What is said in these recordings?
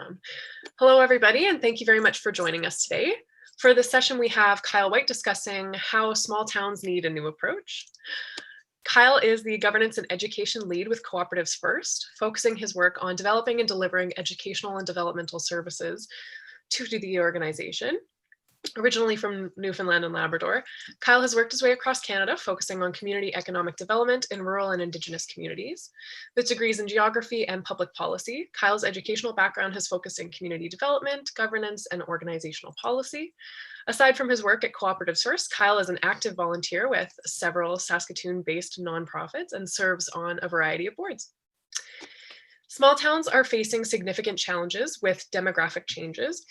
Um, Hello, everybody, and thank you very much for joining us today. For this session, we have Kyle White discussing how small towns need a new approach. Kyle is the governance and education lead with Cooperatives First, focusing his work on developing and delivering educational and developmental services to the organization. Originally from Newfoundland and Labrador, Kyle has worked his way across Canada, focusing on community economic development in rural and Indigenous communities. With degrees in geography and public policy, Kyle's educational background has focused in community development, governance, and organizational policy. Aside from his work at Cooperatives First, Kyle is an active volunteer with several Saskatoon-based nonprofits and serves on a variety of boards. Small towns are facing significant challenges with demographic changes.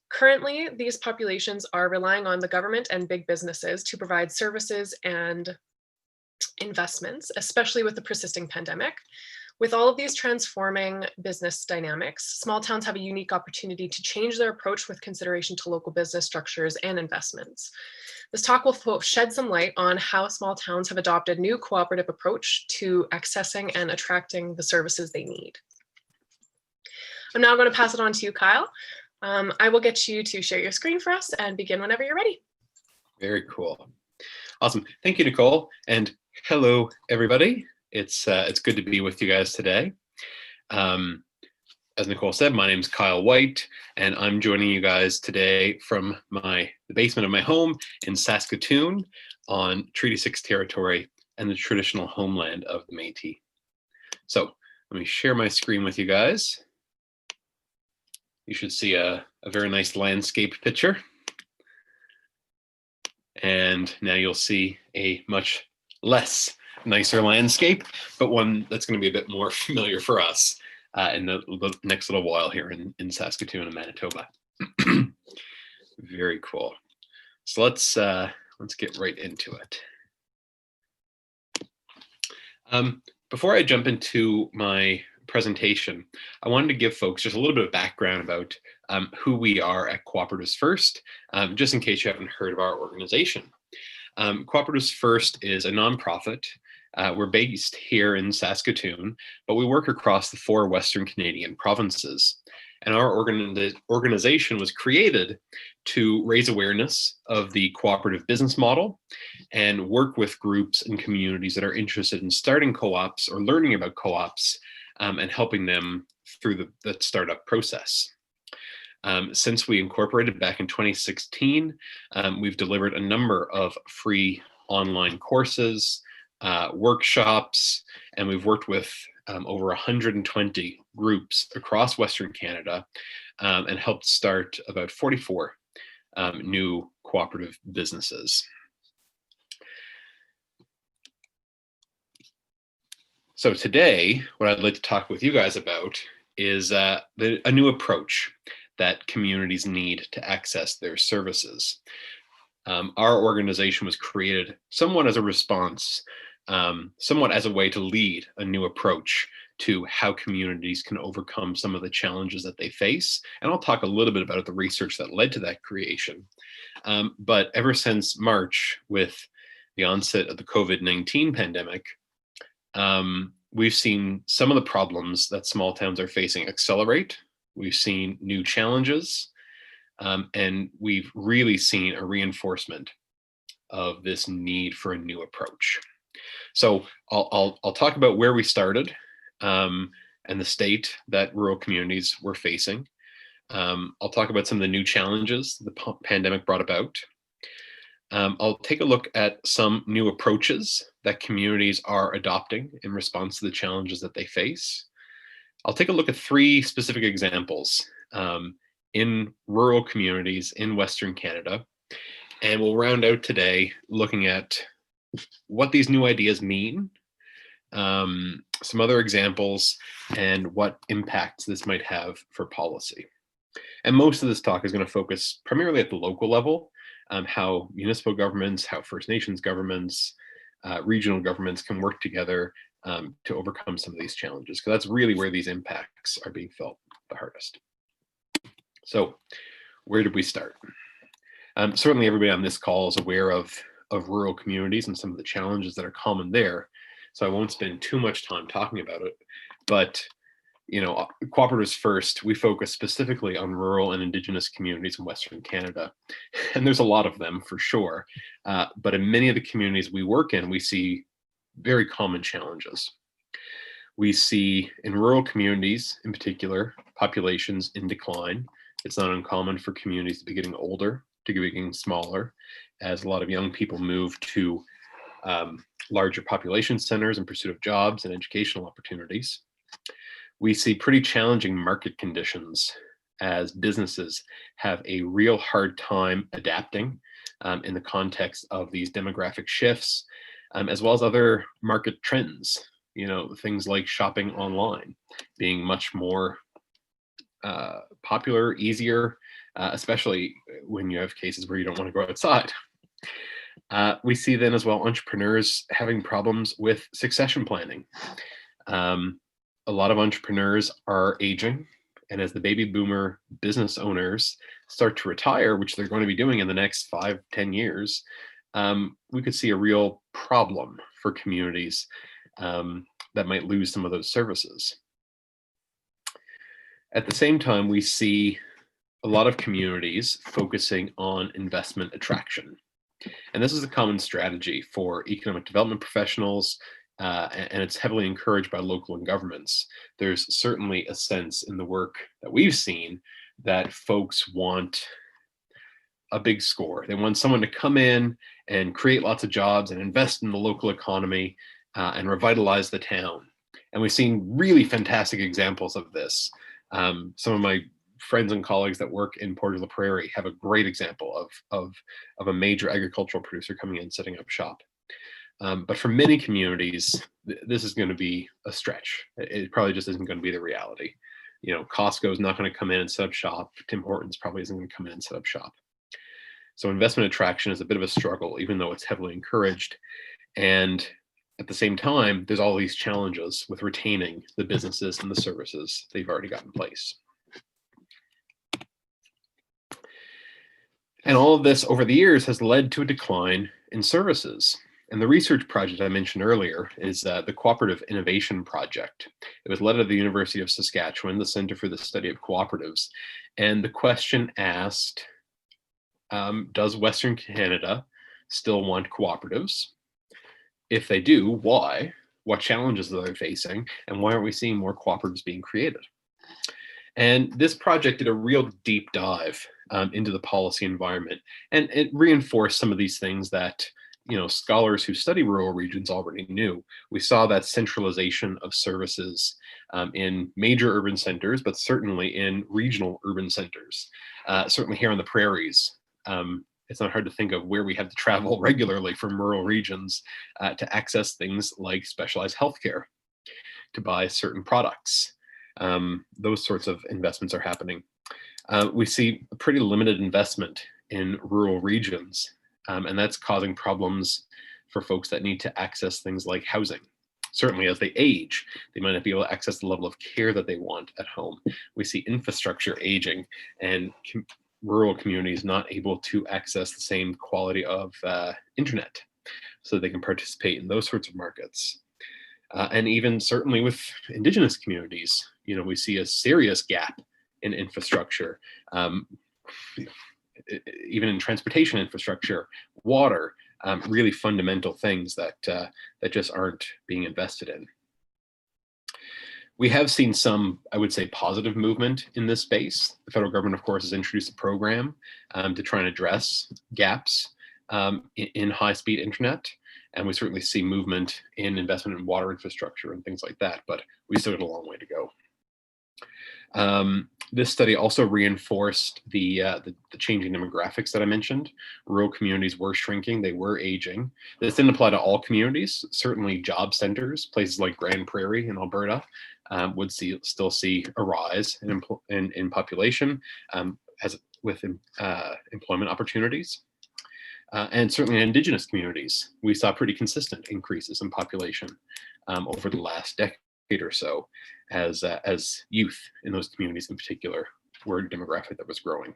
Currently, these populations are relying on the government and big businesses to provide services and investments, especially with the persisting pandemic. With all of these transforming business dynamics, small towns have a unique opportunity to change their approach with consideration to local business structures and investments. This talk will shed some light on how small towns have adopted new cooperative approach to accessing and attracting the services they need. I'm now going to pass it on to you, Kyle. I will get you to share your screen for us and begin whenever you're ready. Very cool. Awesome. Thank you, Nicole. And hello, everybody. It's good to be with you guys today. As Nicole said, my name is Kyle White, and I'm joining you guys today from the basement of my home in Saskatoon on Treaty 6 territory and the traditional homeland of the Métis. So let me share my screen with you guys. You should see a very nice landscape picture. And now you'll see a much less nicer landscape, but one that's going to be a bit more familiar for us in the next little while here in Saskatoon and Manitoba. Very cool. So let's get right into it. Before I jump into my presentation, I wanted to give folks just a little bit of background about who we are at Cooperatives First, just in case you haven't heard of our organization. Cooperatives First is a nonprofit. We're based here in Saskatoon, but we work across the 4 Western Canadian provinces. And our organization was created to raise awareness of the cooperative business model and work with groups and communities that are interested in starting co-ops or learning about co-ops and helping them through the startup process. Since we incorporated back in 2016, we've delivered a number of free online courses, workshops, and we've worked with over 120 groups across Western Canada and helped start about 44 new cooperative businesses. So today, what I'd like to talk with you guys about is a new approach that communities need to access their services. Our organization was created somewhat as a response, somewhat as a way to lead a new approach to how communities can overcome some of the challenges that they face. And I'll talk a little bit about the research that led to that creation. But ever since March, with the onset of the COVID-19 pandemic, we've seen some of the problems that small towns are facing accelerate. We've seen new challenges, and we've really seen a reinforcement of this need for a new approach. So I'll talk about where we started and the state that rural communities were facing. I'll talk about some of the new challenges the pandemic brought about. I'll take a look at some new approaches that communities are adopting in response to the challenges that they face. I'll take a look at 3 specific examples in rural communities in Western Canada, and we'll round out today looking at what these new ideas mean, some other examples, and what impacts this might have for policy. And most of this talk is going to focus primarily at the local level, how municipal governments, how First Nations governments, regional governments can work together to overcome some of these challenges, because that's really where these impacts are being felt the hardest. So where did we start? Certainly everybody on this call is aware of rural communities and some of the challenges that are common there. So I won't spend too much time talking about it, but Cooperatives First, we focus specifically on rural and Indigenous communities in Western Canada. And there's a lot of them for sure. But in many of the communities we work in, we see very common challenges. We see in rural communities, in particular, populations in decline. It's not uncommon for communities to be getting older, to be getting smaller, as a lot of young people move to larger population centers in pursuit of jobs and educational opportunities. We see pretty challenging market conditions as businesses have a real hard time adapting in the context of these demographic shifts, as well as other market trends, things like shopping online being much more popular, easier, especially when you have cases where you don't want to go outside. We see then as well entrepreneurs having problems with succession planning. A lot of entrepreneurs are aging, and as the baby boomer business owners start to retire, which they're going to be doing in the next 5-10 years, we could see a real problem for communities that might lose some of those services. At the same time, we see a lot of communities focusing on investment attraction. And this is a common strategy for economic development professionals, and it's heavily encouraged by local and governments. There's certainly a sense in the work that we've seen that folks want a big score. They want someone to come in and create lots of jobs and invest in the local economy and revitalize the town. And we've seen really fantastic examples of this. Some of my friends and colleagues that work in Port de la Prairie have a great example of a major agricultural producer coming in, setting up shop. But for many communities, this is going to be a stretch. It probably just isn't going to be the reality. Costco is not going to come in and set up shop. Tim Hortons probably isn't going to come in and set up shop. So investment attraction is a bit of a struggle, even though it's heavily encouraged. And at the same time, there's all these challenges with retaining the businesses and the services they've already got in place. And all of this over the years has led to a decline in services. And the research project I mentioned earlier is the Cooperative Innovation Project. It was led at the University of Saskatchewan, the Center for the Study of Cooperatives. And the question asked, does Western Canada still want cooperatives? If they do, why? What challenges are they facing? And why aren't we seeing more cooperatives being created? And this project did a real deep dive into the policy environment, and it reinforced some of these things that scholars who study rural regions already knew. We saw that centralization of services in major urban centers, but certainly in regional urban centers. Certainly here on the prairies, it's not hard to think of where we have to travel regularly from rural regions to access things like specialized healthcare, to buy certain products. Those sorts of investments are happening. We see a pretty limited investment in rural regions, and that's causing problems for folks that need to access things like housing. Certainly as they age, they might not be able to access the level of care that they want at home. We see infrastructure aging and rural communities not able to access the same quality of internet so they can participate in those sorts of markets. And even certainly with Indigenous communities, we see a serious gap in infrastructure, even in transportation infrastructure, water, really fundamental things that just aren't being invested in. We have seen some, I would say, positive movement in this space. The federal government, of course, has introduced a program to try and address gaps in high-speed internet. And we certainly see movement in investment in water infrastructure and things like that, but we still have a long way to go. This study also reinforced the changing demographics that I mentioned. Rural communities were shrinking, they were aging. This didn't apply to all communities. Certainly job centers, places like Grand Prairie in Alberta, would still see a rise in population as with employment opportunities. And certainly in Indigenous communities, we saw pretty consistent increases in population over the last decade or so, as youth in those communities in particular were a demographic that was growing.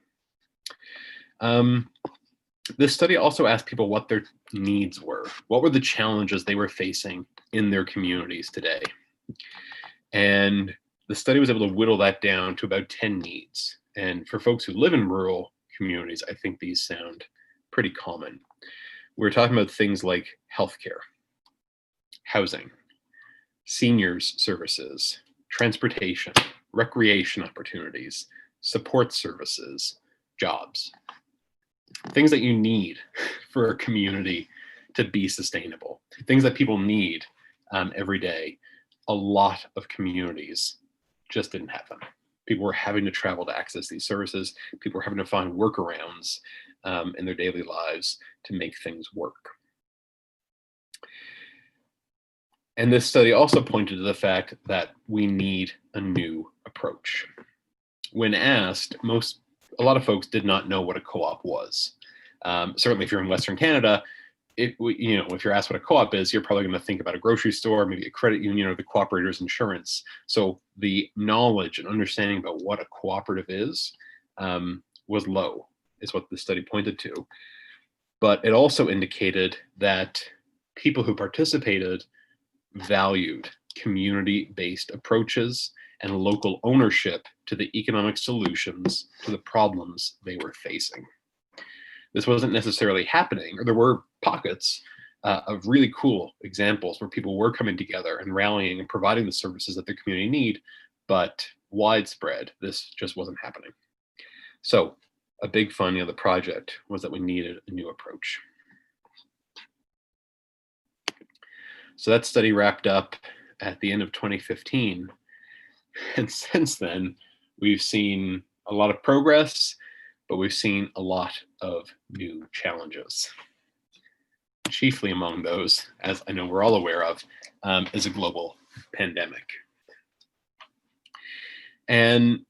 This study also asked people what their needs were. What were the challenges they were facing in their communities today? And the study was able to whittle that down to about 10 needs. And for folks who live in rural communities, I think these sound pretty common. We're talking about things like healthcare, housing, seniors services, transportation, recreation opportunities, support services, jobs, things that you need for a community to be sustainable, things that people need every day. A lot of communities just didn't have them. People were having to travel to access these services. People were having to find workarounds in their daily lives to make things work. And this study also pointed to the fact that we need a new approach. When asked, a lot of folks did not know what a co-op was. Certainly, if you're in Western Canada, if you're asked what a co-op is, you're probably going to think about a grocery store, maybe a credit union, or the cooperator's insurance. So the knowledge and understanding about what a cooperative is was low, is what the study pointed to. But it also indicated that people who participated valued community-based approaches and local ownership to the economic solutions to the problems they were facing. This wasn't necessarily happening, or there were pockets of really cool examples where people were coming together and rallying and providing the services that their community need, but widespread, this just wasn't happening. So a big finding of the project was that we needed a new approach. So that study wrapped up at the end of 2015. And since then, we've seen a lot of progress, but we've seen a lot of new challenges. Chiefly among those, as I know we're all aware of, is a global pandemic. And,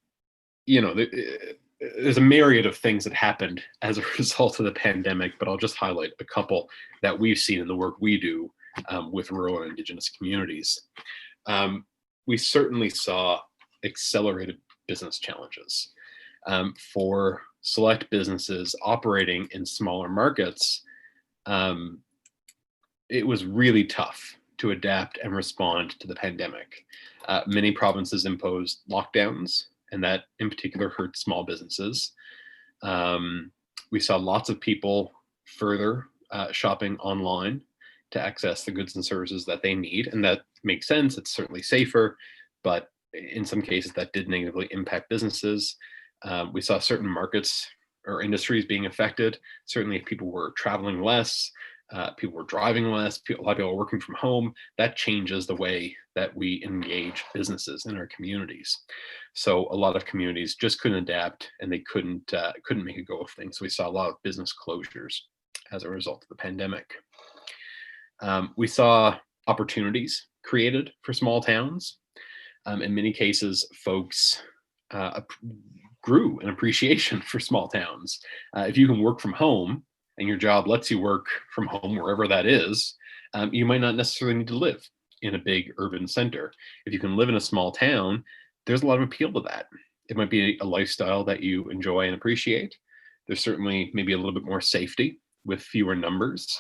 there's a myriad of things that happened as a result of the pandemic, but I'll just highlight a couple that we've seen in the work we do with rural and Indigenous communities. We certainly saw accelerated business challenges. For select businesses operating in smaller markets, it was really tough to adapt and respond to the pandemic. Many provinces imposed lockdowns, and that in particular hurt small businesses. We saw lots of people further shopping online to access the goods and services that they need, and that makes sense. It's certainly safer, but in some cases that did negatively impact businesses. We saw certain markets or industries being affected. Certainly if people were traveling less, people were driving less, a lot of people are working from home, that changes the way that we engage businesses in our communities. So a lot of communities just couldn't adapt, and they couldn't make a go of things. So we saw a lot of business closures as a result of the pandemic. We saw opportunities created for small towns. In many cases, folks grew an appreciation for small towns. If you can work from home and your job lets you work from home wherever that is, you might not necessarily need to live in a big urban center. If you can live in a small town, there's a lot of appeal to that. It might be a lifestyle that you enjoy and appreciate. There's certainly maybe a little bit more safety with fewer numbers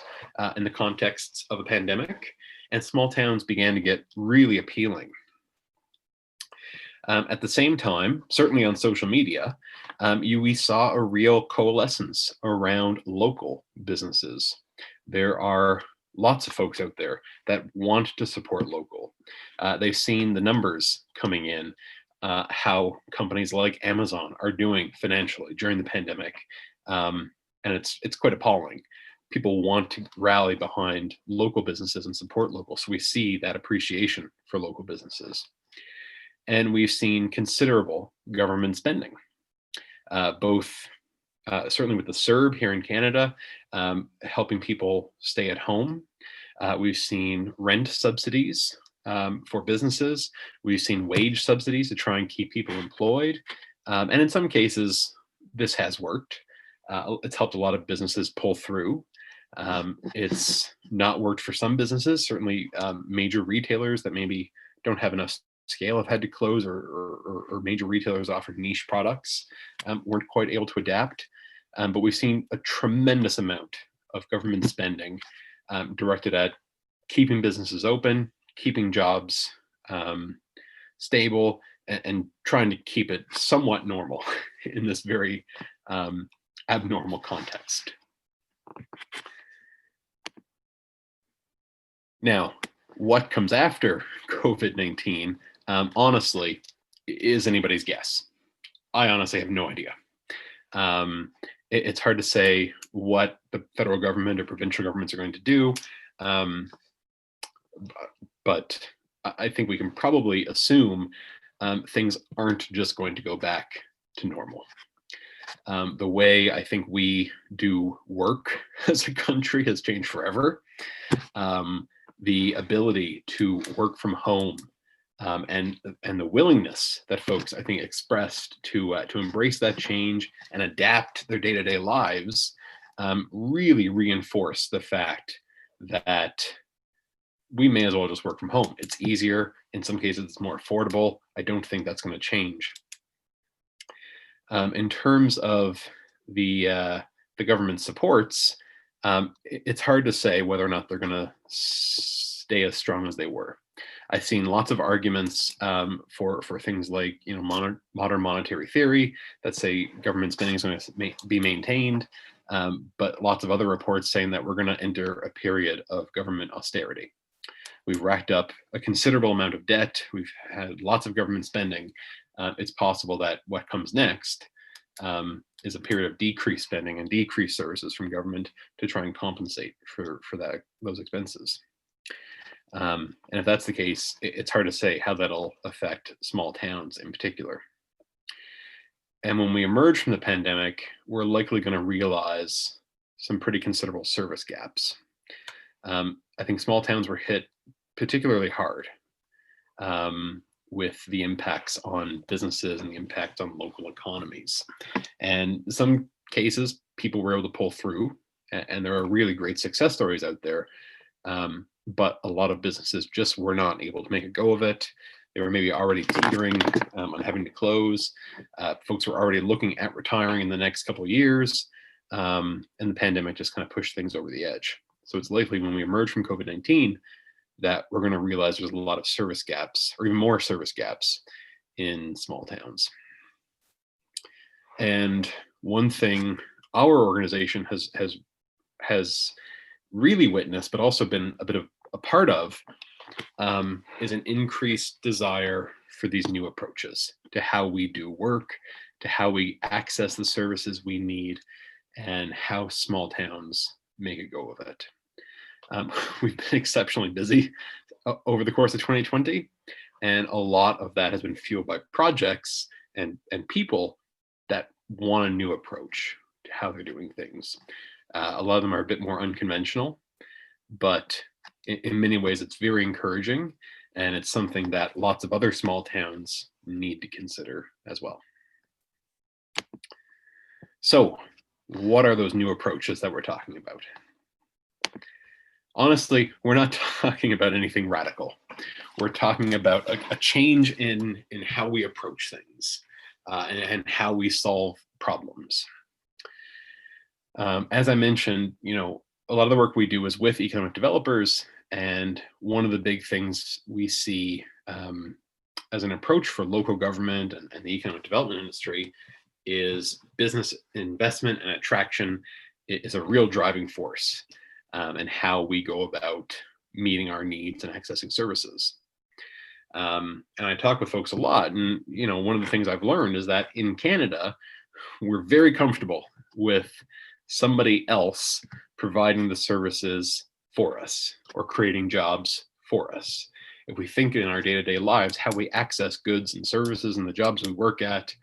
in the context of a pandemic, and small towns began to get really appealing. At the same time, certainly on social media, we saw a real coalescence around local businesses. There are lots of folks out there that want to support local. They've seen the numbers coming in, how companies like Amazon are doing financially during the pandemic, and it's quite appalling. People want to rally behind local businesses and support local, so we see that appreciation for local businesses. And we've seen considerable government spending, both certainly with the CERB here in Canada, helping people stay at home. We've seen rent subsidies for businesses. We've seen wage subsidies to try and keep people employed. And in some cases, this has worked. It's helped a lot of businesses pull through. It's not worked for some businesses. Certainly major retailers that maybe don't have enough scale have had to close, or major retailers offering niche products weren't quite able to adapt. But we've seen a tremendous amount of government spending directed at keeping businesses open, keeping jobs stable, and trying to keep it somewhat normal in this very abnormal context. Now, what comes after COVID-19, honestly, is anybody's guess. I honestly have no idea. It's hard to say what the federal government or provincial governments are going to do, but I think we can probably assume things aren't just going to go back to normal. The way I think we do work as a country has changed forever. The ability to work from home and the willingness that folks, I think, expressed to embrace that change and adapt their day-to-day lives really reinforce the fact that we may as well just work from home. It's easier. In some cases, it's more affordable. I don't think that's going to change. In terms of the government supports, it's hard to say whether or not they're going to stay as strong as they were. I've seen lots of arguments for things like modern monetary theory that say government spending is going to be maintained, but lots of other reports saying that we're going to enter a period of government austerity. We've racked up a considerable amount of debt. We've had lots of government spending. It's possible that what comes next is a period of decreased spending and decreased services from government to try and compensate for those expenses. And if that's the case, it's hard to say how that'll affect small towns in particular. And when we emerge from the pandemic, we're likely going to realize some pretty considerable service gaps. I think small towns were hit particularly hard with the impacts on businesses and the impact on local economies. And in some cases, people were able to pull through, and there are really great success stories out there. But a lot of businesses just were not able to make a go of it. They were maybe already teetering on having to close. Folks were already looking at retiring in the next couple of years, and the pandemic just kind of pushed things over the edge. So it's likely when we emerge from COVID-19 that we're going to realize there's a lot of service gaps, or even more service gaps, in small towns. And one thing our organization has really witnessed, but also been a bit of a part of, is an increased desire for these new approaches to how we do work, to how we access the services we need, and how small towns make a go of it. We've been exceptionally busy over the course of 2020, and a lot of that has been fueled by projects and people that want a new approach to how they're doing things. A lot of them are a bit more unconventional, but in many ways it's very encouraging, and it's something that lots of other small towns need to consider as well. So what are those new approaches that we're talking about? Honestly, we're not talking about anything radical. We're talking about a change in how we approach things and how we solve problems. As I mentioned, a lot of the work we do is with economic developers, and one of the big things we see as an approach for local government and the economic development industry is business investment and attraction is a real driving force in how we go about meeting our needs and accessing services. And I talk with folks a lot, and one of the things I've learned is that in Canada, we're very comfortable with somebody else providing the services for us or creating jobs for us. If we think in our day-to-day lives how we access goods and services and the jobs we work at,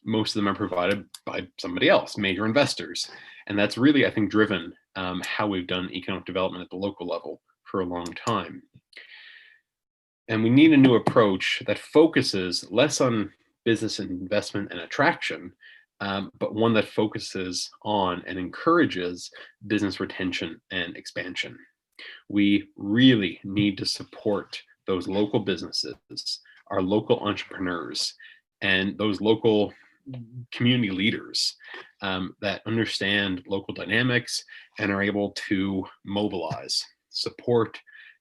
most of them are provided by somebody else, major investors. And that's really, I think, driven how we've done economic development at the local level for a long time. And we need a new approach that focuses less on business investment and attraction, but one that focuses on and encourages business retention and expansion. We really need to support those local businesses, our local entrepreneurs, and those local community leaders that understand local dynamics and are able to mobilize support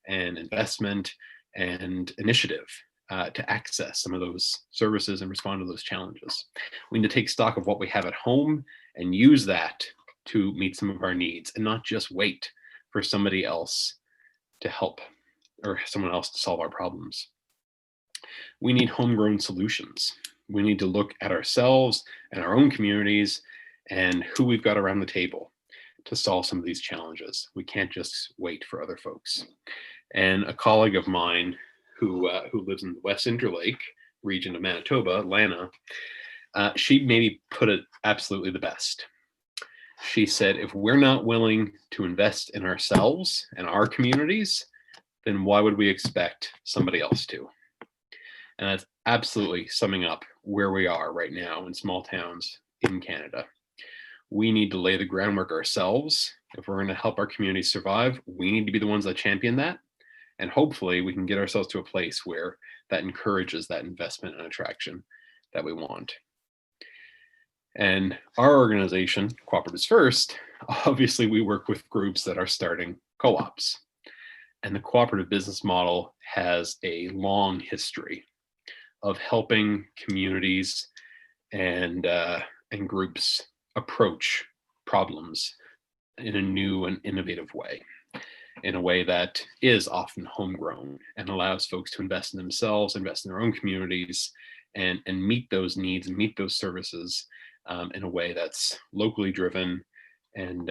and investment and initiative to access some of those services and respond to those challenges. We need to take stock of what we have at home and use that to meet some of our needs, and not just wait for somebody else to help or someone else to solve our problems. We need homegrown solutions. We need to look at ourselves and our own communities and who we've got around the table to solve some of these challenges. We can't just wait for other folks. And a colleague of mine who lives in the West Interlake region of Manitoba, Lana, she maybe put it absolutely the best. She said, if we're not willing to invest in ourselves and our communities, then why would we expect somebody else to? And that's absolutely summing up where we are right now in small towns in Canada. We need to lay the groundwork ourselves. If we're going to help our community survive, we need to be the ones that champion that. And hopefully we can get ourselves to a place where that encourages that investment and attraction that we want. And our organization, Cooperatives First, obviously we work with groups that are starting co-ops. And the cooperative business model has a long history of helping communities and groups approach problems in a new and innovative way, in a way that is often homegrown and allows folks to invest in themselves, invest in their own communities, and meet those needs and meet those services in a way that's locally driven and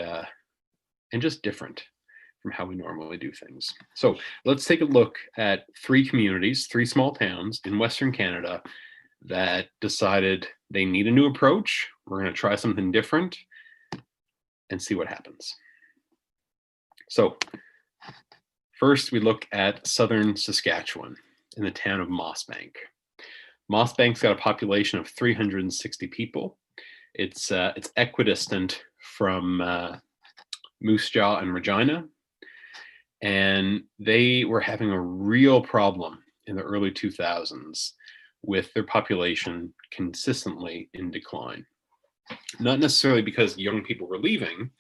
just different from how we normally do things. So let's take a look at three communities, three small towns in Western Canada that decided they need a new approach. We're going to try something different and see what happens. So first, we look at southern Saskatchewan in the town of Mossbank. Mossbank's got a population of 360 people. It's equidistant from Moose Jaw and Regina, and they were having a real problem in the early 2000s with their population consistently in decline. Not necessarily because young people were leaving.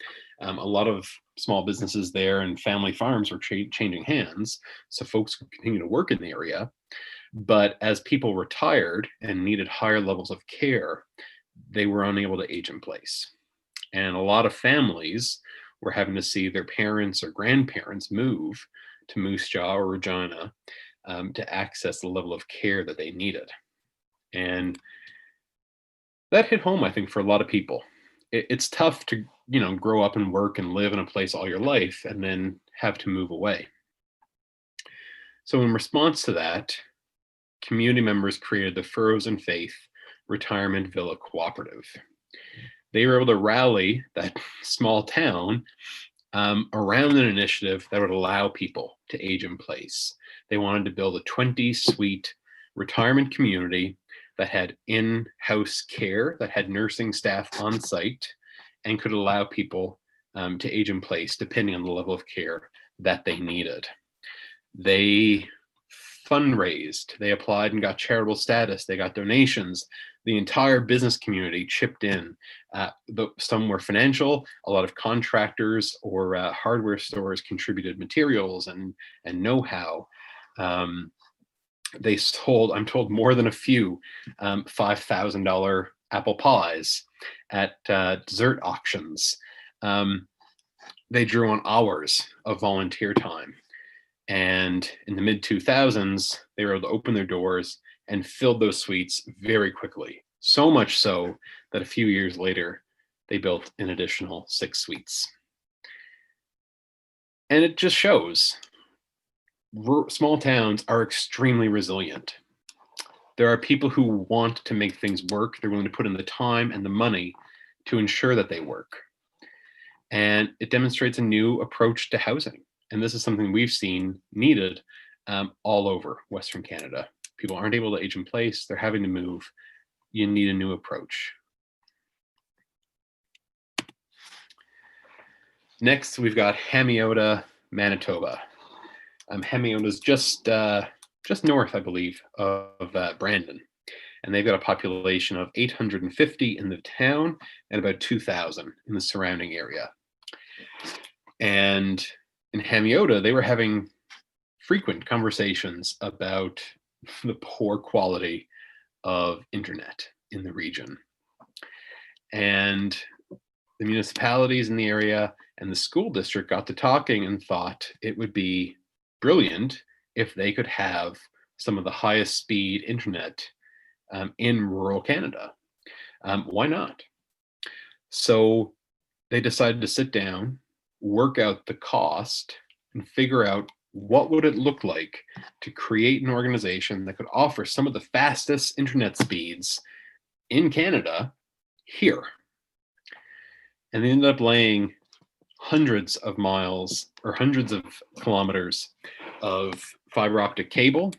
A lot of small businesses there and family farms were changing hands, so folks could continue to work in the area. But as people retired and needed higher levels of care, they were unable to age in place. And a lot of families were having to see their parents or grandparents move to Moose Jaw or Regina to access the level of care that they needed. And that hit home, I think, for a lot of people. It's tough to, grow up and work and live in a place all your life and then have to move away. So in response to that, community members created the Furrows and Faith Retirement Villa Cooperative. They were able to rally that small town around an initiative that would allow people to age in place. They wanted to build a 20-suite retirement community that had in-house care, that had nursing staff on site, and could allow people to age in place depending on the level of care that they needed. They fundraised, they applied and got charitable status, they got donations. The entire business community chipped in. Some were financial, a lot of contractors or hardware stores contributed materials and know-how. They sold, I'm told, more than a few $5,000 apple pies at dessert auctions. They drew on hours of volunteer time. And in the mid-2000s, they were able to open their doors and filled those suites very quickly. So much so that a few years later, they built an additional 6 suites. And it just shows small towns are extremely resilient. There are people who want to make things work. They're willing to put in the time and the money to ensure that they work. And it demonstrates a new approach to housing. And this is something we've seen needed all over Western Canada. People aren't able to age in place. They're having to move. You need a new approach. Next, we've got Hamiota, Manitoba. Hamiota is just north, I believe, of Brandon. And they've got a population of 850 in the town and about 2,000 in the surrounding area. And in Hamiota, they were having frequent conversations about the poor quality of internet in the region. And the municipalities in the area and the school district got to talking and thought it would be brilliant if they could have some of the highest speed internet in rural Canada. Why not? So they decided to sit down, work out the cost, and figure out what would it look like to create an organization that could offer some of the fastest internet speeds in Canada here. And they ended up laying hundreds of miles or hundreds of kilometers of fiber optic cable.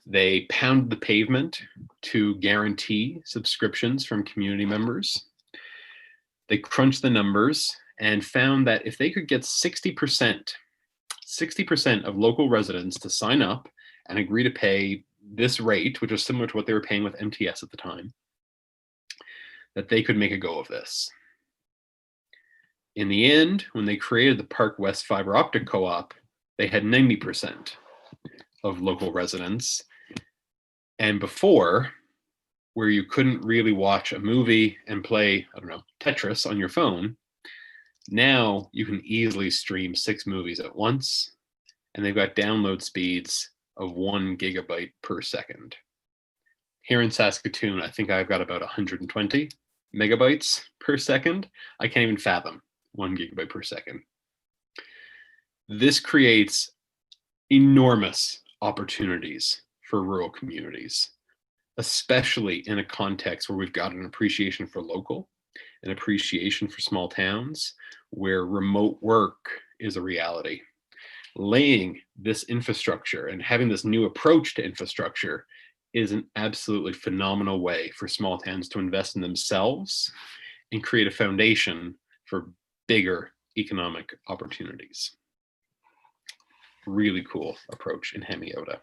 They pounded the pavement to guarantee subscriptions from community members. They crunched the numbers and found that if they could get 60% of local residents to sign up and agree to pay this rate, which was similar to what they were paying with MTS at the time, that they could make a go of this. In the end, when they created the Park West Fiber Optic Co-op, they had 90% of local residents. And before, where you couldn't really watch a movie and play, I don't know, Tetris on your phone, now you can easily stream 6 movies at once, and they've got download speeds of 1 gigabyte per second. Here in Saskatoon, I think I've got about 120 megabytes per second. I can't even fathom 1 gigabyte per second. This creates enormous opportunities for rural communities, especially in a context where we've got an appreciation for local, an appreciation for small towns, where remote work is a reality. Laying this infrastructure and having this new approach to infrastructure is an absolutely phenomenal way for small towns to invest in themselves and create a foundation for bigger economic opportunities. Really cool approach in Hemiota.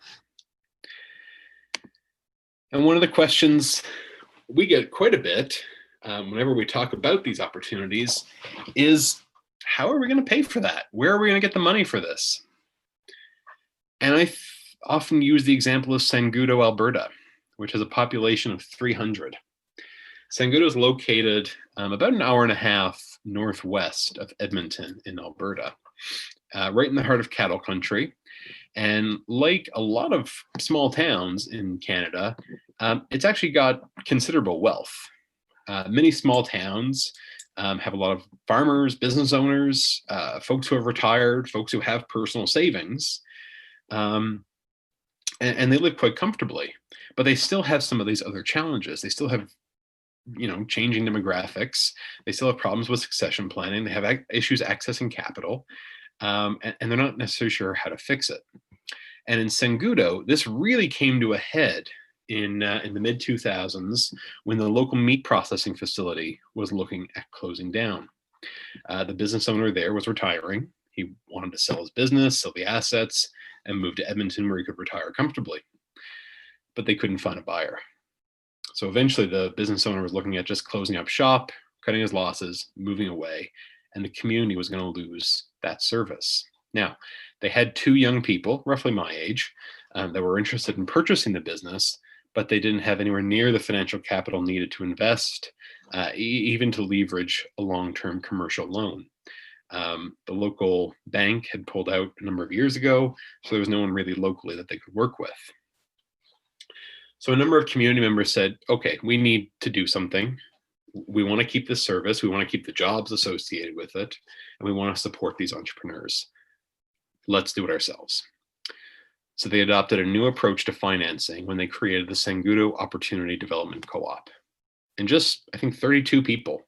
And one of the questions we get quite a bit whenever we talk about these opportunities is, how are we going to pay for that? Where are we going to get the money for this? And I often use the example of Sangudo, Alberta, which has a population of 300. Sangudo is located about an hour and a half northwest of Edmonton in Alberta, right in the heart of cattle country. And like a lot of small towns in Canada, it's actually got considerable wealth. Many small towns have a lot of farmers, business owners, folks who have retired, folks who have personal savings, and they live quite comfortably. But they still have some of these other challenges. They still have, changing demographics. They still have problems with succession planning. They have issues accessing capital, and they're not necessarily sure how to fix it. And in Sangudo, this really came to a head in the mid 2000s when the local meat processing facility was looking at closing down. The business owner there was retiring. He wanted to sell his business, sell the assets, and move to Edmonton where he could retire comfortably. But they couldn't find a buyer. So eventually the business owner was looking at just closing up shop, cutting his losses, moving away, and the community was going to lose that service. Now, they had 2 young people, roughly my age, that were interested in purchasing the business, but they didn't have anywhere near the financial capital needed to invest, even to leverage a long-term commercial loan. The local bank had pulled out a number of years ago, so there was no one really locally that they could work with. So a number of community members said, okay, we need to do something. We want to keep this service. We want to keep the jobs associated with it. And we want to support these entrepreneurs. Let's do it ourselves. So they adopted a new approach to financing when they created the Sangudo Opportunity Development Co-op. And just, I think, 32 people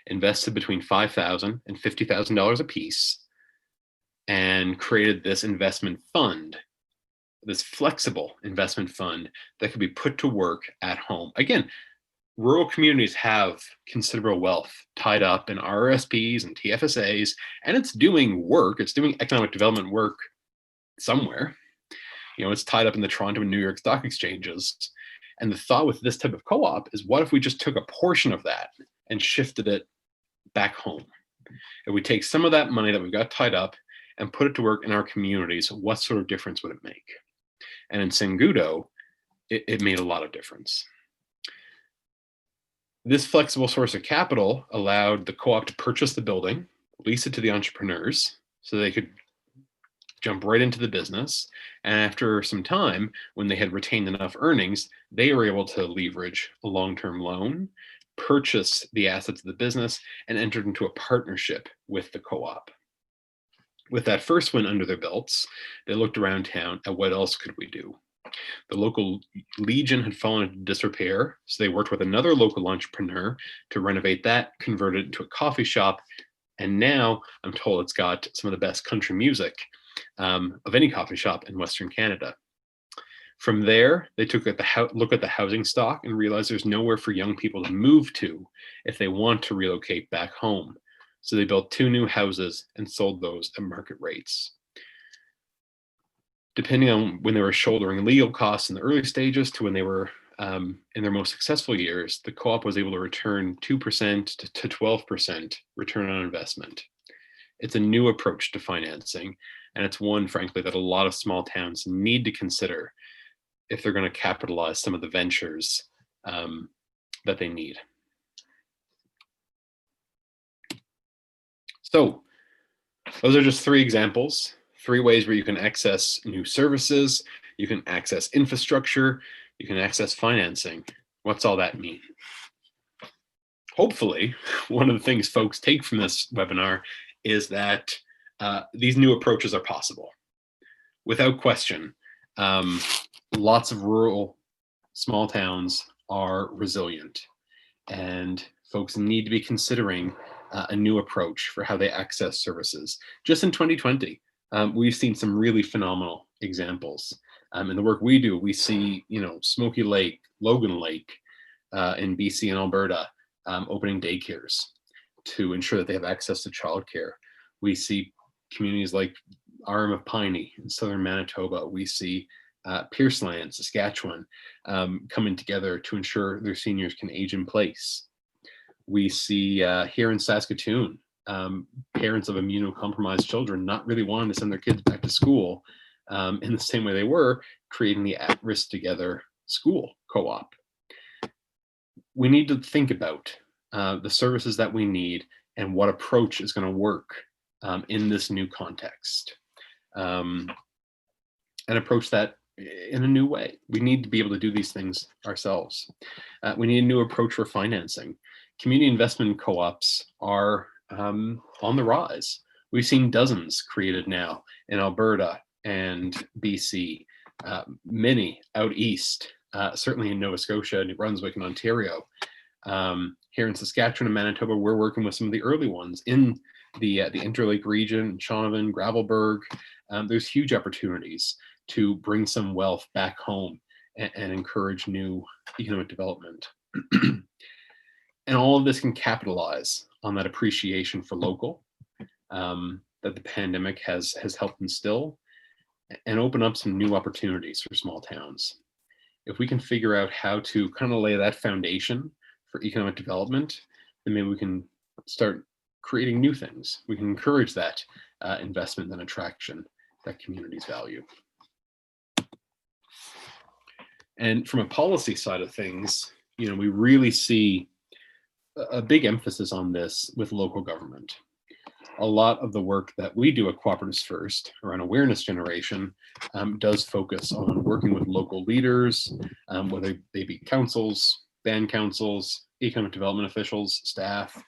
invested between $5,000 and $50,000 a piece and created this investment fund, this flexible investment fund that could be put to work at home. Again, rural communities have considerable wealth tied up in RRSPs and TFSAs, and it's doing work. It's doing economic development work somewhere. It's tied up in the Toronto and New York stock exchanges. And the thought with this type of co-op is, what if we just took a portion of that and shifted it back home? If we take some of that money that we've got tied up and put it to work in our communities, what sort of difference would it make? And in Sangudo, it made a lot of difference. This flexible source of capital allowed the co-op to purchase the building, lease it to the entrepreneurs so they could jump right into the business. And after some time, when they had retained enough earnings, they were able to leverage a long-term loan, purchase the assets of the business, and entered into a partnership with the co-op. With that first win under their belts, they looked around town at what else could we do. The local Legion had fallen into disrepair, so they worked with another local entrepreneur to renovate that, convert it into a coffee shop, and now I'm told it's got some of the best country music of any coffee shop in Western Canada. From there, they took a look at the housing stock and realized there's nowhere for young people to move to if they want to relocate back home. So they built 2 new houses and sold those at market rates. Depending on when they were shouldering legal costs in the early stages to when they were in their most successful years, the co-op was able to return 2% to 12% return on investment. It's a new approach to financing, and it's one, frankly, that a lot of small towns need to consider if they're going to capitalize some of the ventures that they need. So those are just 3 examples, 3 ways where you can access new services, you can access infrastructure, you can access financing. What's all that mean? Hopefully, one of the things folks take from this webinar is that these new approaches are possible. Without question, lots of rural small towns are resilient, and folks need to be considering a new approach for how they access services. Just in 2020, we've seen some really phenomenal examples. In the work we do, we see, Smoky Lake, Logan Lake in BC and Alberta opening daycares to ensure that they have access to childcare. We see communities like Arm of Piney in southern Manitoba. We see Pierceland, Saskatchewan, coming together to ensure their seniors can age in place. We see here in Saskatoon, parents of immunocompromised children not really wanting to send their kids back to school in the same way they were, creating the At-Risk Together school co-op. We need to think about the services that we need and what approach is going to work in this new context, and approach that in a new way. We need to be able to do these things ourselves. We need a new approach for financing. Community investment co-ops are on the rise. We've seen dozens created now in Alberta and BC, many out east, certainly in Nova Scotia, New Brunswick, and Ontario. Here in Saskatchewan and Manitoba, we're working with some of the early ones in the Interlake region, Shaunavon, Gravelbourg. There's huge opportunities to bring some wealth back home and encourage new economic development. And all of this can capitalize on that appreciation for local that the pandemic has helped instill, and open up some new opportunities for small towns. If we can figure out how to kind of lay that foundation for economic development, then maybe we can start creating new things. We can encourage that investment and attraction that communities value. And from a policy side of things, we really see a big emphasis on this with local government. A lot of the work that we do at Cooperatives First around awareness generation does focus on working with local leaders, whether they be councils, band councils, economic development officials, staff.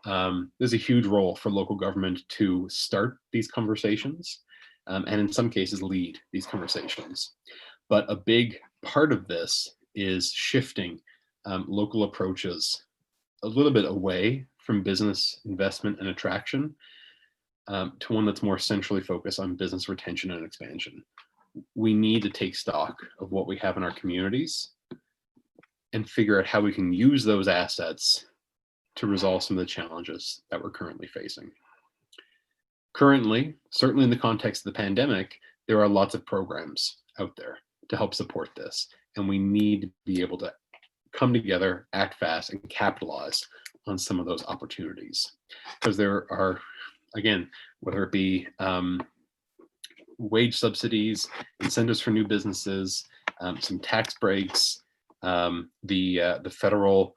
There's a huge role for local government to start these conversations, and in some cases lead these conversations. But a big part of this is shifting local approaches a little bit away from business investment and attraction to one that's more centrally focused on business retention and expansion. We need to take stock of what we have in our communities and figure out how we can use those assets to resolve some of the challenges that we're currently facing. Currently, certainly in the context of the pandemic, there are lots of programs out there to help support this, and we need to be able to come together, act fast, and capitalize on some of those opportunities. Because there are, again, whether it be wage subsidies, incentives for new businesses, some tax breaks, the federal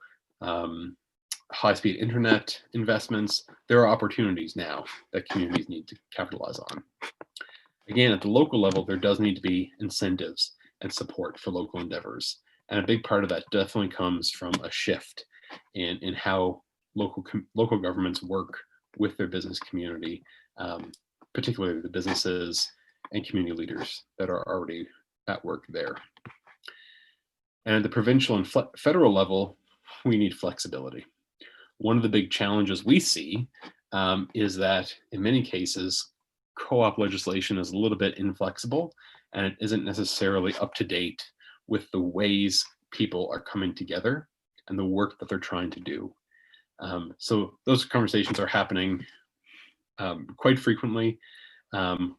high-speed internet investments. There are opportunities now that communities need to capitalize on. Again, at the local level, there does need to be incentives and support for local endeavors. And a big part of that definitely comes from a shift in how local governments work with their business community, particularly the businesses and community leaders that are already at work there. And at the provincial and federal level, we need flexibility. One of the big challenges we see is that in many cases, co-op legislation is a little bit inflexible and it isn't necessarily up to date with the ways people are coming together and the work that they're trying to do. So those conversations are happening quite frequently,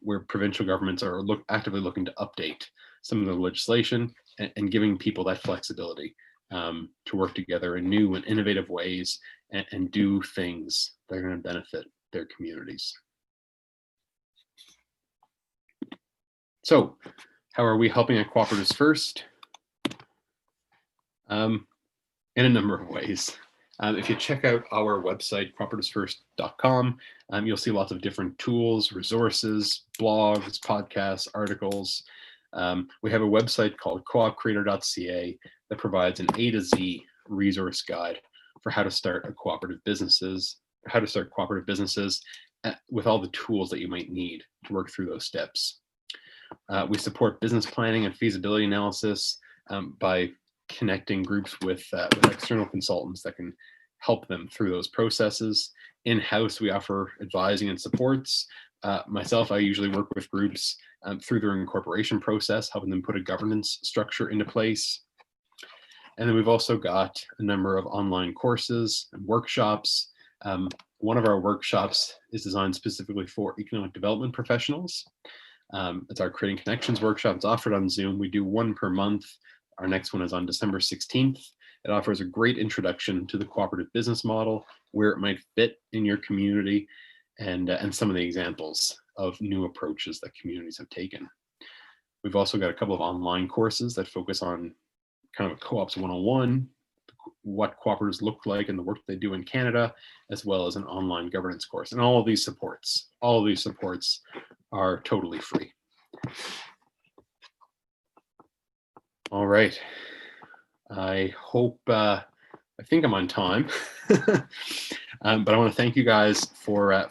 where provincial governments are actively looking to update some of the legislation and giving people that flexibility to work together in new and innovative ways and do things that are going to benefit their communities. So how are we helping at Cooperatives First? In a number of ways. If you check out our website, cooperativesfirst.com, you'll see lots of different tools, resources, blogs, podcasts, articles. We have a website called coopcreator.ca that provides an A to Z resource guide for how to start cooperative businesses with all the tools that you might need to work through those steps. We support business planning and feasibility analysis by connecting groups with external consultants that can help them through those processes. In-house, we offer advising and supports. Myself, I usually work with groups through their incorporation process, helping them put a governance structure into place. And then we've also got a number of online courses and workshops. One of our workshops is designed specifically for economic development professionals. It's our Creating Connections workshop. It's offered on Zoom. We do one per month. Our next one is on December 16th. It offers a great introduction to the cooperative business model, where it might fit in your community, and some of the examples of new approaches that communities have taken. We've also got a couple of online courses that focus on kind of a co-ops 101, what cooperatives look like and the work they do in Canada, as well as an online governance course. And all of these supports are totally free. All right. I think I'm on time, but I want to thank you guys for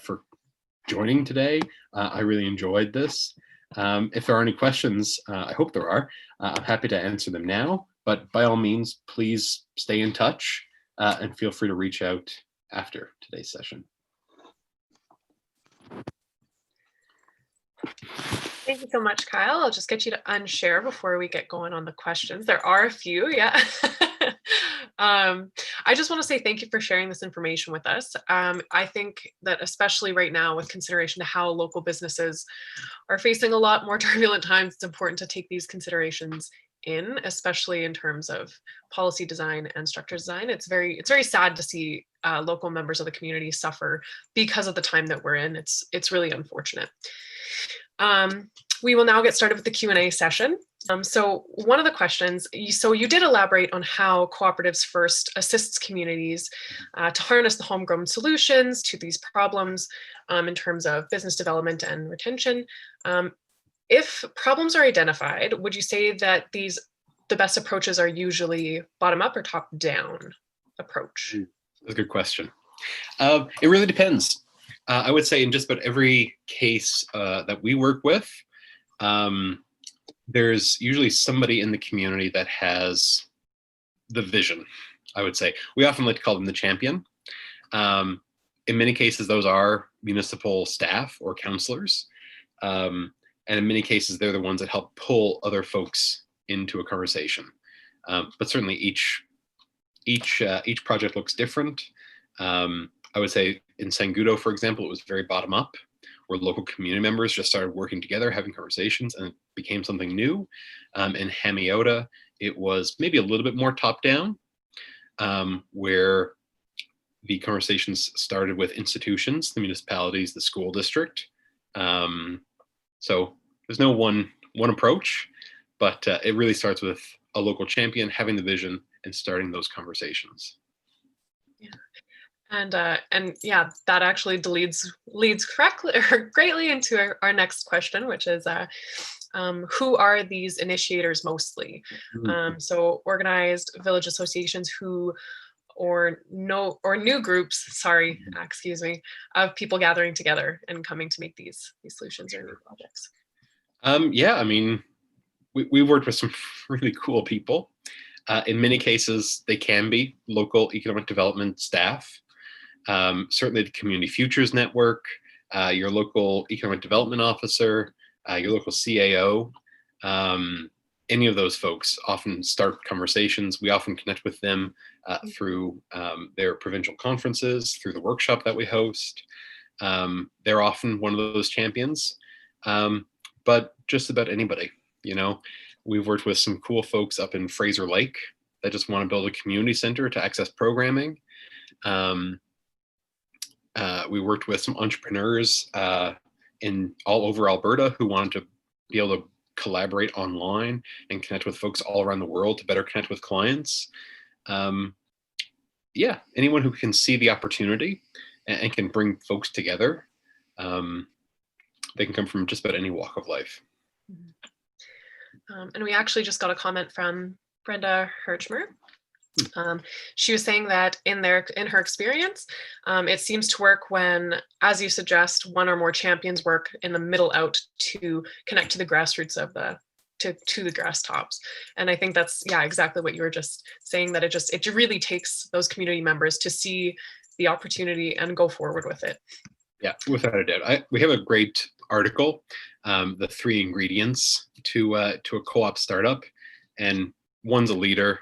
joining today. I really enjoyed this. If there are any questions, I hope there are, I'm happy to answer them now, but by all means, please stay in touch and feel free to reach out after today's session. Thank you so much, Kyle. I'll just get you to unshare before we get going on the questions. There are a few, yeah. I just want to say thank you for sharing this information with us. I think that especially right now, with consideration to how local businesses are facing a lot more turbulent times, it's important to take these considerations in, especially in terms of policy design and structure design. It's very sad to see local members of the community suffer because of the time that we're in. It's really unfortunate. We will now get started with the Q&A session. So one of the questions, you did elaborate on how Cooperatives First assists communities to harness the homegrown solutions to these problems in terms of business development and retention. If problems are identified, would you say that the best approaches are usually bottom up or top down approach? That's a good question. It really depends. I would say in just about every case that we work with, there's usually somebody in the community that has the vision, I would say. We often like to call them the champion. In many cases, those are municipal staff or councillors. And in many cases, they're the ones that help pull other folks into a conversation. But certainly each project looks different. I would say in Sangudo, for example, it was very bottom up, where local community members just started working together, having conversations, and it became something new. In Hamiota, it was maybe a little bit more top down, where the conversations started with institutions, the municipalities, the school district. So there's no one approach, but it really starts with a local champion having the vision and starting those conversations. Yeah. And yeah, that actually leads correctly or greatly into our next question, which is who are these initiators mostly? So organized village associations or new groups, excuse me, of people gathering together and coming to make these solutions or new projects. Yeah, I mean, we've worked with some really cool people. In many cases, they can be local economic development staff. Certainly the Community Futures Network, your local economic development officer, your local CAO. Any of those folks often start conversations. We often connect with them through their provincial conferences, through the workshop that we host. They're often one of those champions, but just about anybody, We've worked with some cool folks up in Fraser Lake that just want to build a community center to access programming. We worked with some entrepreneurs in all over Alberta who wanted to be able to collaborate online and connect with folks all around the world to better connect with clients. Yeah, anyone who can see the opportunity and can bring folks together. They can come from just about any walk of life. And we actually just got a comment from Brenda Hirchmer. She was saying that in her experience, it seems to work when, as you suggest, one or more champions work in the middle out to connect to the grassroots of to the grass tops. And I think that's exactly what you were just saying, that it really takes those community members to see the opportunity and go forward with it. Yeah, without a doubt. We have a great article, the 3 ingredients to a co-op startup, and one's a leader,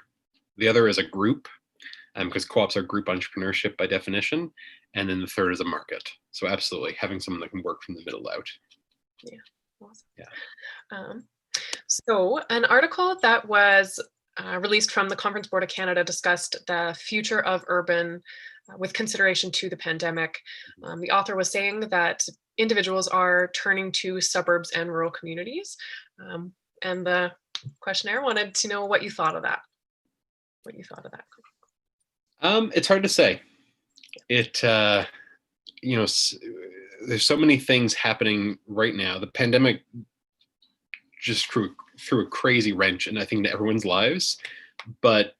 the other is a group, because co-ops are group entrepreneurship by definition, and then the third is a market. So absolutely, having someone that can work from the middle out. Yeah, awesome. Yeah. So an article that was released from the Conference Board of Canada discussed the future of urban with consideration to the pandemic. The author was saying that individuals are turning to suburbs and rural communities. And the questionnaire wanted to know what you thought of that. It's hard to say. There's so many things happening right now. The pandemic just threw a crazy wrench in, I think, to everyone's lives. But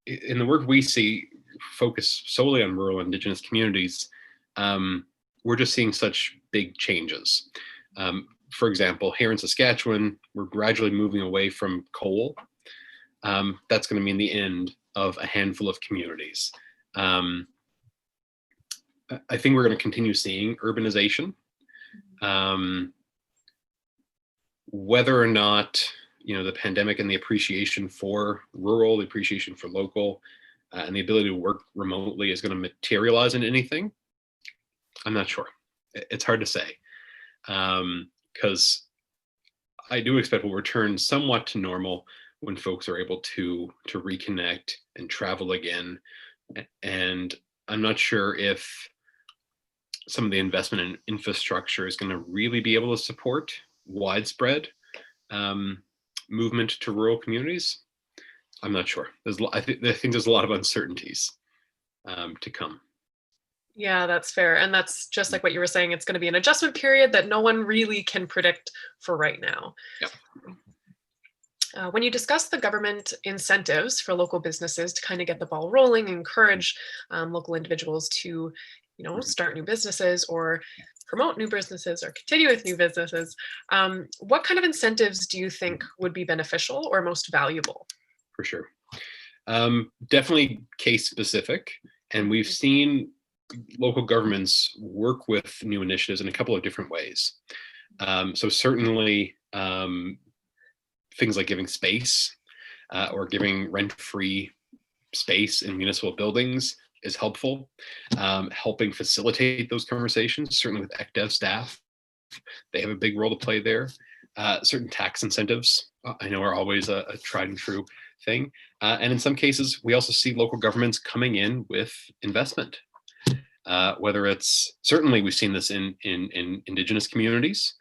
in the work we see, focus solely on rural Indigenous communities, we're just seeing such big changes. For example, here in Saskatchewan, we're gradually moving away from coal. That's going to mean the end of a handful of communities. I think we're going to continue seeing urbanization. Whether or not the pandemic and the appreciation for rural, the appreciation for local, and the ability to work remotely is going to materialize in anything, I'm not sure. It's hard to say, because I do expect we'll return somewhat to normal when folks are able to reconnect and travel again. And I'm not sure if some of the investment in infrastructure is going to really be able to support widespread movement to rural communities. I'm not sure. I think there's a lot of uncertainties to come. Yeah, that's fair. And that's just like what you were saying. It's going to be an adjustment period that no one really can predict for right now. Yep. When you discuss the government incentives for local businesses to kind of get the ball rolling, encourage local individuals to, start new businesses or promote new businesses or continue with new businesses, what kind of incentives do you think would be beneficial or most valuable? For sure. Definitely case specific. And we've seen local governments work with new initiatives in a couple of different ways. So certainly things like giving space or giving rent-free space in municipal buildings is helpful. Helping facilitate those conversations, certainly with ECDEV staff, they have a big role to play there. Certain tax incentives, I know, are always a tried and true thing. And in some cases, we also see local governments coming in with investment. Whether it's, certainly we've seen this in Indigenous communities,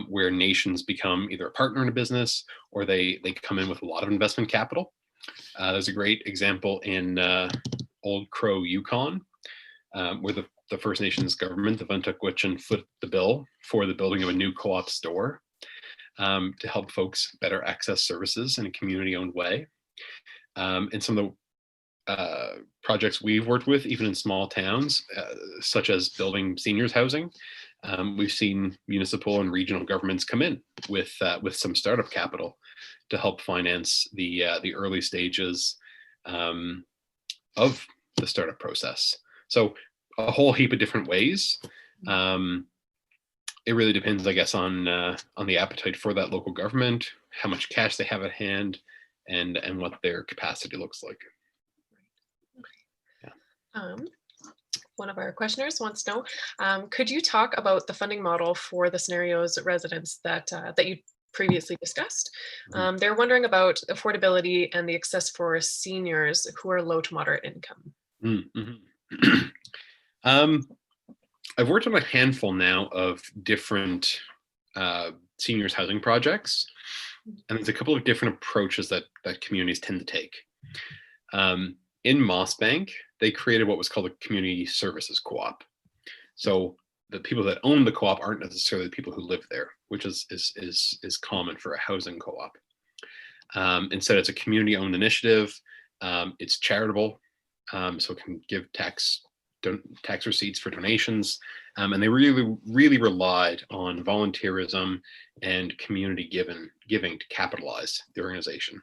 where nations become either a partner in a business or they come in with a lot of investment capital. There's a great example in Old Crow, Yukon, where the First Nations government, the Wet'suwet'en, foot the bill for the building of a new co-op store to help folks better access services in a community-owned way. And some of the projects we've worked with, even in small towns, such as building seniors housing, we've seen municipal and regional governments come in with some startup capital to help finance the early stages of the startup process. So a whole heap of different ways. It really depends, I guess, on the appetite for that local government, how much cash they have at hand, and what their capacity looks like. One of our questioners wants to know, could you talk about the funding model for the scenarios residents that you previously discussed? They're wondering about affordability and the access for seniors who are low to moderate income. I've worked on a handful now of different seniors housing projects, and there's a couple of different approaches that communities tend to take. In Mossbank, they created what was called a community services co-op. So the people that own the co-op aren't necessarily the people who live there, which is common for a housing co-op. Instead, it's a community-owned initiative. It's charitable, so it can give tax receipts for donations, and they really relied on volunteerism and community giving to capitalize the organization.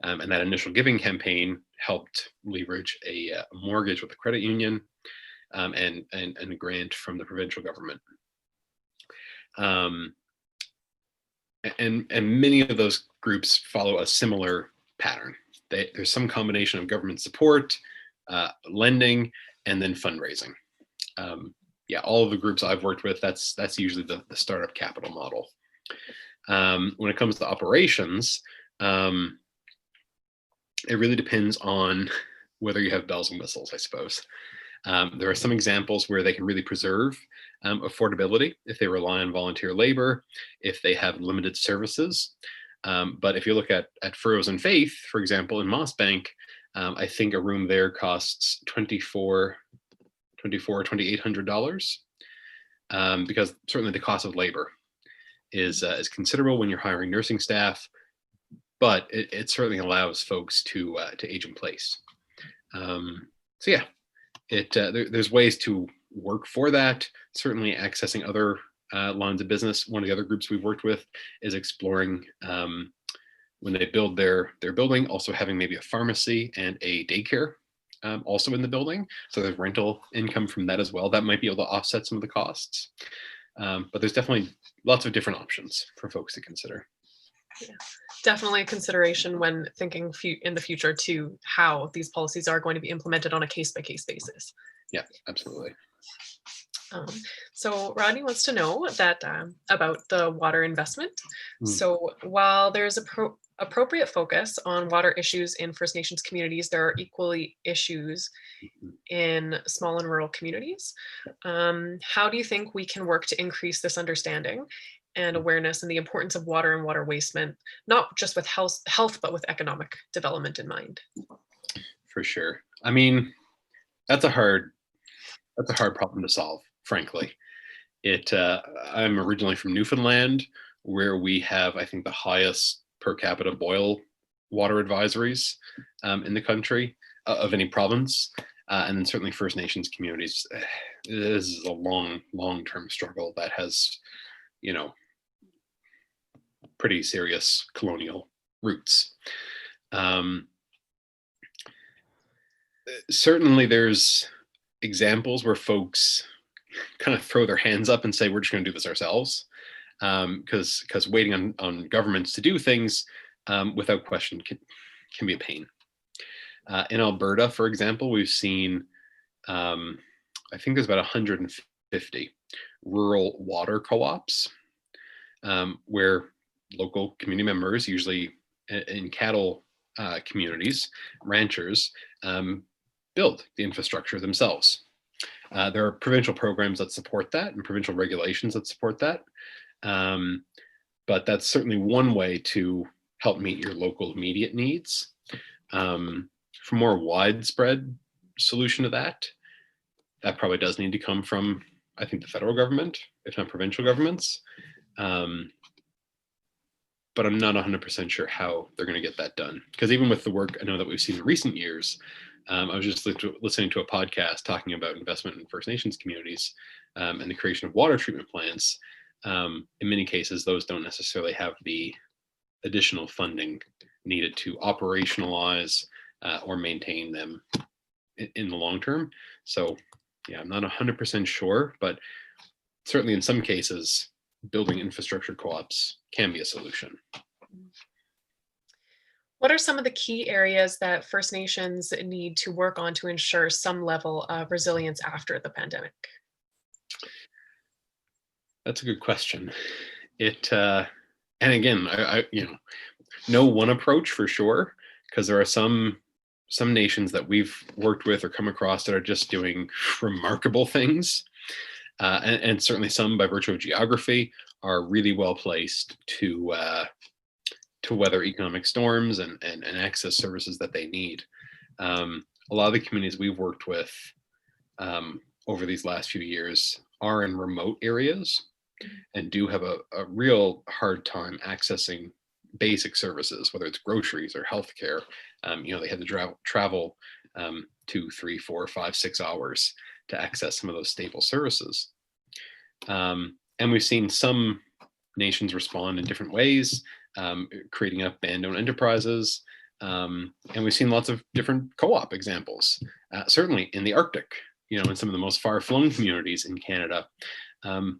And that initial giving campaign helped leverage a mortgage with a credit union and a grant from the provincial government. And many of those groups follow a similar pattern. There's some combination of government support, lending, and then fundraising. All of the groups I've worked with, that's usually the startup capital model. When it comes to operations, it really depends on whether you have bells and whistles, I suppose. There are some examples where they can really preserve affordability if they rely on volunteer labor, if they have limited services. But if you look at Furrows and Faith, for example, in Mossbank, I think a room there costs $2,800, because certainly the cost of labor is considerable when you're hiring nursing staff, but it certainly allows folks to age in place. There's ways to work for that. Certainly accessing other lines of business. One of the other groups we've worked with is exploring, when they build their building, also having maybe a pharmacy and a daycare also in the building. So there's rental income from that as well. That might be able to offset some of the costs. But there's definitely lots of different options for folks to consider. Yeah, definitely a consideration when thinking in the future to how these policies are going to be implemented on a case-by-case basis. Yeah, absolutely. So Rodney wants to know that about the water investment. So while there's appropriate focus on water issues in First Nations communities, there are equally issues in small and rural communities. How do you think we can work to increase this understanding and awareness and the importance of water and water wastement, not just with health, but with economic development in mind? For sure. I mean, that's a hard problem to solve, frankly. I'm originally from Newfoundland, where we have, I think, the highest per capita boil water advisories in the country of any province. And then certainly First Nations communities. This is a long-term struggle that has, pretty serious colonial roots. Certainly there's examples where folks kind of throw their hands up and say, we're just going to do this ourselves, because waiting on governments to do things without question can be a pain. In Alberta, for example, we've seen, I think there's about 150 rural water co-ops where local community members, usually in cattle communities, ranchers, build the infrastructure themselves. There are provincial programs that support that and provincial regulations that support that. But that's certainly one way to help meet your local immediate needs. For more widespread solution to that, that probably does need to come from, I think, the federal government, if not provincial governments. But I'm not 100% sure how they're going to get that done. Because even with the work I know that we've seen in recent years, I was just listening to a podcast talking about investment in First Nations communities and the creation of water treatment plants. In many cases, those don't necessarily have the additional funding needed to operationalize or maintain them in the long term. So yeah, I'm not 100% sure, but certainly in some cases, building infrastructure co-ops can be a solution. What are some of the key areas that First Nations need to work on to ensure some level of resilience after the pandemic? That's a good question. And again, I no one approach for sure, because there are some nations that we've worked with or come across that are just doing remarkable things, and certainly some by virtue of geography are really well placed to weather economic storms and access services that they need. A lot of the communities we've worked with over these last few years are in remote areas and do have a real hard time accessing basic services, whether it's groceries or healthcare. They had to travel 2, 3, 4, 5, 6 hours to access some of those staple services. And we've seen some nations respond in different ways, creating up band-owned enterprises. And we've seen lots of different co-op examples, certainly in the Arctic, in some of the most far-flung communities in Canada.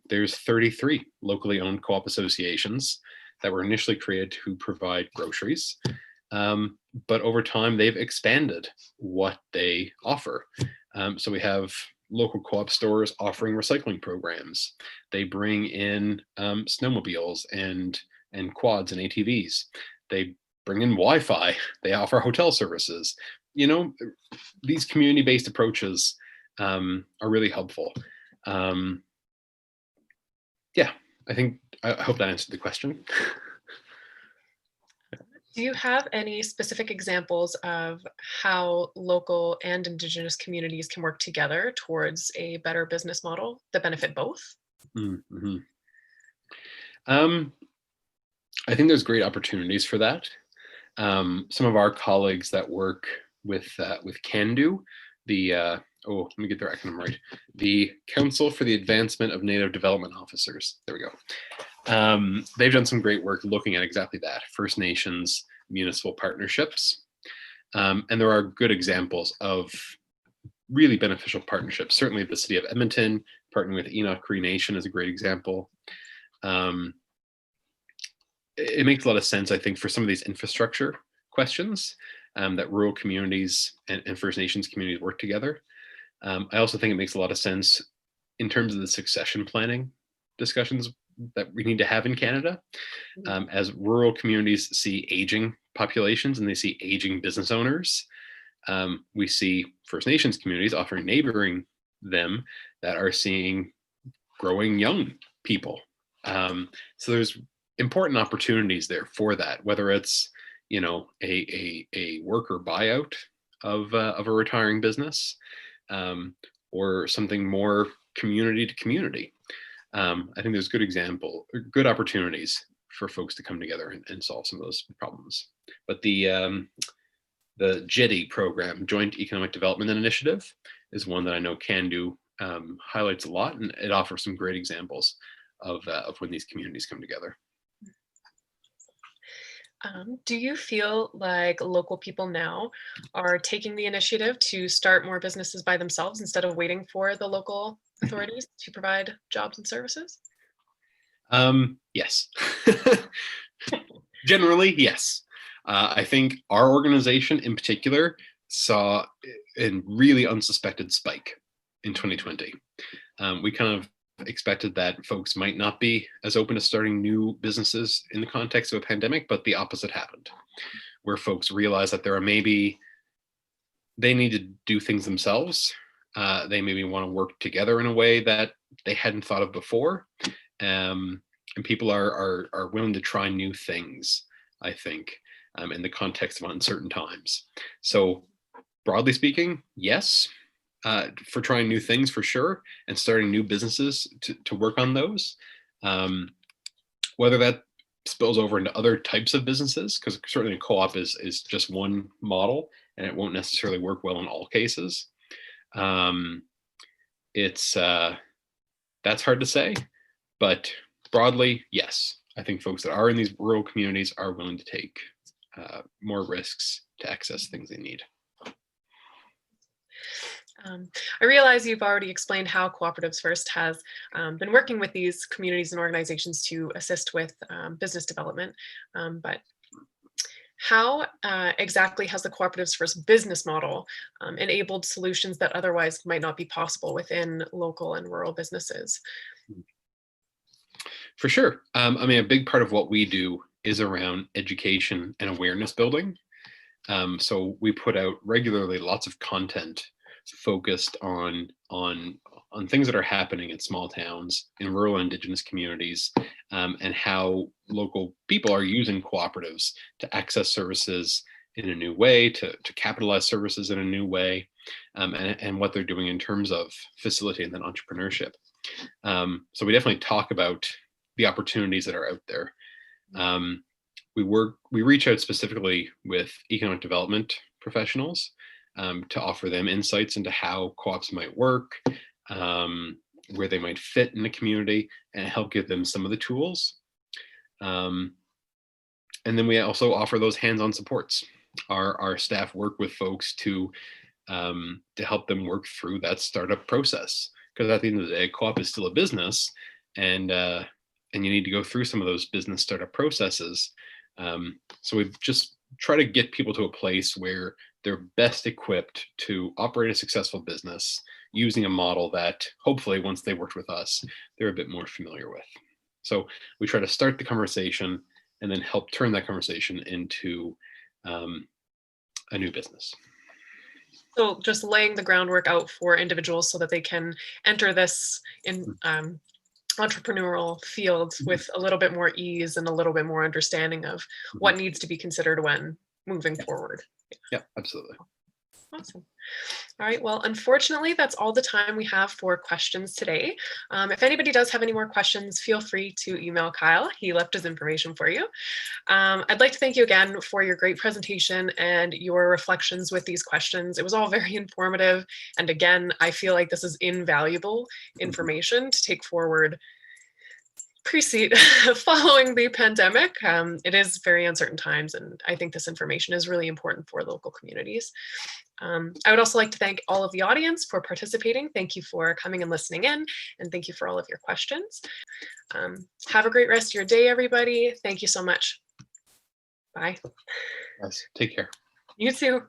There's 33 locally owned co-op associations that were initially created to provide groceries. But over time, they've expanded what they offer. So we have local co-op stores offering recycling programs. They bring in snowmobiles and quads and ATVs. They bring in Wi-Fi. They offer hotel services. These community-based approaches are really helpful. I hope that answered the question. Do you have any specific examples of how local and Indigenous communities can work together towards a better business model that benefit both? Mm-hmm. I think there's great opportunities for that. Some of our colleagues that work with CANDO, let me get their acronym right, the Council for the Advancement of Native Development Officers. There we go. They've done some great work looking at exactly that, First Nations municipal partnerships. And there are good examples of really beneficial partnerships. Certainly the city of Edmonton partnering with Enoch Cree Nation is a great example. It makes a lot of sense, I think, for some of these infrastructure questions, that rural communities and First Nations communities work together. I also think it makes a lot of sense in terms of the succession planning discussions that we need to have in Canada. As rural communities see aging populations and they see aging business owners, we see First Nations communities offering neighboring them that are seeing growing young people. So there's important opportunities there for that, whether it's a worker buyout of a retiring business, or something more community to community. I think there's good opportunities for folks to come together and solve some of those problems. But the JEDI program, Joint Economic Development Initiative, is one that I know CANDO highlights a lot, and it offers some great examples of when these communities come together. Do you feel like local people now are taking the initiative to start more businesses by themselves instead of waiting for the local authorities to provide jobs and services? Yes. Generally, yes. I think our organization in particular saw a really unsuspected spike in 2020. We kind of expected that folks might not be as open to starting new businesses in the context of a pandemic, but the opposite happened, where folks realized that they need to do things themselves. They maybe want to work together in a way that they hadn't thought of before. And and people are willing to try new things, I think, in the context of uncertain times. So broadly speaking, yes, for trying new things for sure, and starting new businesses to work on those. Whether that spills over into other types of businesses, because certainly a co-op is just one model, and it won't necessarily work well in all cases. It's that's hard to say, but broadly, yes, I think folks that are in these rural communities are willing to take more risks to access things they need. I realize you've already explained how Cooperatives First has been working with these communities and organizations to assist with business development, but how exactly has the Cooperatives First business model enabled solutions that otherwise might not be possible within local and rural businesses? For sure. I mean, a big part of what we do is around education and awareness building. So we put out regularly lots of content focused on things that are happening in small towns, in rural and indigenous communities, and how local people are using cooperatives to access services in a new way, to capitalize services in a new way, and what they're doing in terms of facilitating that entrepreneurship. So we definitely talk about the opportunities that are out there. We reach out specifically with economic development professionals to offer them insights into how co-ops might work, where they might fit in the community, and help give them some of the tools. And then we also offer those hands-on supports. Our staff work with folks to help them work through that startup process. Because at the end of the day, co-op is still a business, and you need to go through some of those business startup processes. So we just try to get people to a place where they're best equipped to operate a successful business using a model that hopefully once they worked with us, they're a bit more familiar with. So we try to start the conversation and then help turn that conversation into a new business. So just laying the groundwork out for individuals so that they can enter this in entrepreneurial field with a little bit more ease and a little bit more understanding of what needs to be considered when moving forward. Yeah, absolutely. Awesome. All right, well, unfortunately, that's all the time we have for questions today. If anybody does have any more questions, feel free to email Kyle. He left his information for you. I'd like to thank you again for your great presentation and your reflections with these questions. It was all very informative. And again, I feel like this is invaluable information to take forward following the pandemic. It is very uncertain times, and I think this information is really important for local communities. I would also like to thank all of the audience for participating. Thank you for coming and listening in, and thank you for all of your questions. Have a great rest of your day, everybody. Thank you so much. Bye. Yes, take care. You too.